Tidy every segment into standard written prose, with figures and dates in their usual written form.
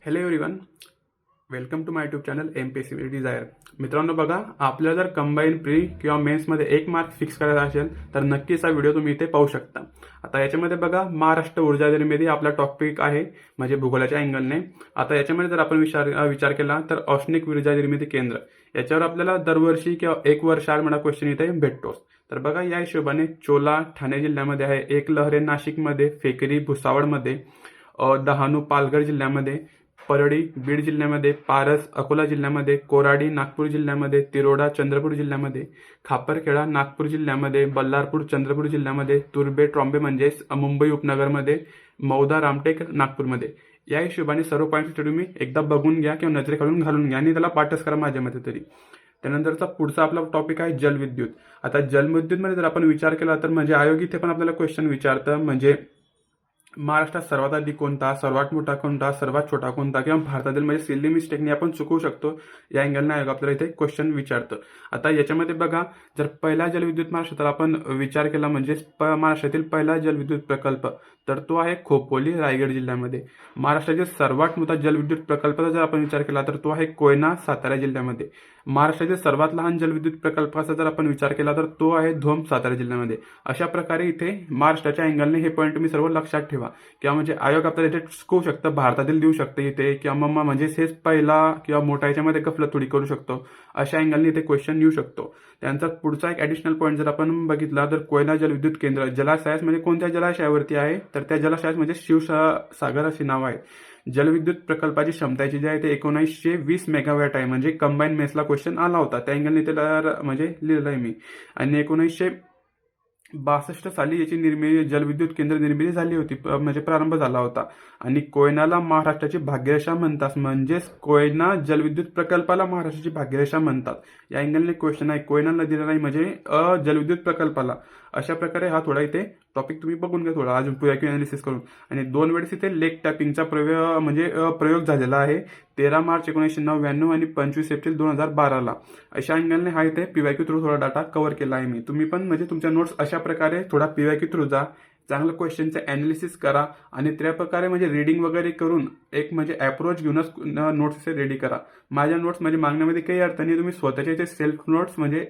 Hello everyone, welcome to my YouTube channel MPSC desire. मित्रांनो बघा, आपल्याला जर कंबाईन प्री किंवा मेन्समध्ये 1 मार्क फिक्स करायचा असेल तर नक्कीच हा व्हिडिओ तुम्ही इथे पाहू शकता. आता याच्यामध्ये बघा, महाराष्ट्र ऊर्जा निर्मिती आपला टॉपिक आहे, म्हणजे भूगोलाच्या अँगलने. आता याच्यामध्ये जर आपण विचार केला तर औष्णिक ऊर्जा निर्मिती केंद्र याच्यावर आपल्याला दरवर्षी किंवा 1 वर्ष आड मला क्वेश्चन इथे भेटतोच. तर बघा, या हिशोबाने चोला ठाणे जिल्ह्यामध्ये आहे, एकलहरे नाशिकमध्ये, फेकरी भुसावळमध्ये, डहाणू पालघर जिल्ह्यामध्ये, परळी बीड जिल्ह्यामध्ये, पारस अकोला जिल्ह्यामध्ये, कोराडी नागपूर जिल्ह्यामध्ये, तिरोडा चंद्रपूर जिल्ह्यामध्ये, खापरखेडा नागपूर जिल्ह्यामध्ये, बल्लारपूर चंद्रपूर जिल्ह्यामध्ये, तुर्बे ट्रॉम्बे म्हणजेच मुंबई उपनगरमध्ये, मौदा रामटेक नागपूरमध्ये. या हिशोबाने सर्व पॉईंट्स तुम्ही एकदा बघून घ्या किंवा नजरेखालून घालून घ्या आणि त्याला पाठच करा माझ्या मते तरी. त्यानंतरचा पुढचा आपला टॉपिक आहे जलविद्युत. आता जलविद्युतमध्ये जर आपण विचार केला तर म्हणजे आयोग इथे पण आपल्याला क्वेश्चन विचारतं, म्हणजे महाराष्ट्रात सर्वात अधिक कोणता, सर्वात मोठा कोणता, सर्वात छोटा कोणता, किंवा भारतातील म्हणजे सिल्ली मिस्टेकने आपण चुकवू शकतो, या अँगलने आयोग आपल्याला इथे क्वेश्चन विचारतं. आता याच्यामध्ये बघा, जर पहिला जलविद्युत महाराष्ट्रात आपण विचार केला म्हणजे महाराष्ट्रातील पहिला जलविद्युत प्रकल्प तर तो आहे खोपोली रायगड जिल्ह्यामध्ये. महाराष्ट्रातील सर्वात मोठा जलविद्युत प्रकल्पाचा जर आपण विचार केला तर तो आहे कोयना सातारा जिल्ह्यामध्ये. महाराष्ट्रातील सर्वात लहान जलविद्युत प्रकल्पाचा जर आपण विचार केला तर तो आहे धोम सातारा जिल्ह्यामध्ये. अशा प्रकारे इथे महाराष्ट्राच्या अँगलने हे पॉईंट तुम्ही सर्व लक्षात ठेवा, किंवा म्हणजे आयोग आपल्याला इथे चुकवू शकतं, भारतातील देऊ शकतं इथे, किंवा मग म्हणजे हेच पहिला किंवा मोठा याच्यामध्ये गफलत थोडी करू शकतो, अशा अँगलने इथे क्वेश्चन येऊ शकतो. त्यांचा पुढचा एक ॲडिशनल पॉईंट जर आपण बघितला तर कोयना जलविद्युत केंद्र जलाशयास म्हणजे कोणत्या जलाशयावरती आहे तर त्या जलाशयास म्हणजे शिवसागर असे नाव आहे. जलविद्युत प्रकल्पाची क्षमताची जी आहे ते 1920 मेगावॅट आहे, म्हणजे कंबाईन मेन्सला क्वेश्चन आला होता त्या अँगलने ते म्हणजे लिहिलं आहे मी. आणि 1962 साली याची निर्मिती जलविद्युत केंद्र निर्मिती झाली होती, म्हणजे प्रारंभ झाला होता. आणि कोयनाला महाराष्ट्राची भाग्यरेषा म्हणतात, म्हणजेच कोयना जलविद्युत प्रकल्पाला महाराष्ट्राची भाग्यरेषा म्हणतात. या अँगलने क्वेश्चन आहे, कोयनाला दिला नाही म्हणजे जलविद्युत प्रकल्पाला. अशा प्रकारे हा थोडा इथे टॉपिक तुम्ही बघून घ्या थोडा अजून पुढे अनालिसिस करून. आणि 2 वेळेस इथे लेग टॅपिंगचा प्रयोग झालेला आहे, 13 मार्च 1999 आणि 25 एप्रिल 2012ला. अशा अँगलने हा इथे PYQ थ्रू थोडा डाटा कव्हर केला आहे मी. तुम्ही पण म्हणजे तुमच्या नोट्स अशा प्रकारे थोडा PYQ थ्रू जा, चांगलं क्वेश्चनचं ॲनालिसिस करा आणि त्या प्रकारे म्हणजे रीडिंग वगैरे करून एक म्हणजे अप्रोच घेऊनच नोट्स रेडी करा. माझ्या नोट्स म्हणजे मागण्यामध्ये काही अर्थ नाही, तुम्ही स्वतःच्या इथे सेल्फ नोट्स म्हणजे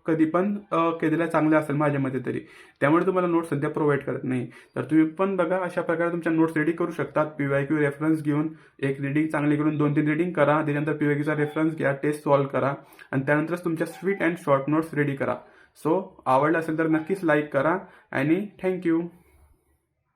कधी पण केलेल्या चांगल्या असेल माझ्या मते तरी, त्यामुळे तुम्हाला नोट्स सध्या प्रोव्हाइड करत नाही. तर तुम्ही पण बघा अशा प्रकारे तुमच्या नोट्स रेडी करू शकतात. PYQ रेफरन्स घेऊन एक रीडिंग चांगली करून 2-3 रीडिंग करा, त्याच्यानंतर PYQचा रेफरन्स घ्या, टेस्ट सॉल्व्ह करा आणि त्यानंतरच तुमच्या sweet and short notes ready करा. सो आवडलं असेल तर नक्कीच लाईक करा आणि थँक्यू.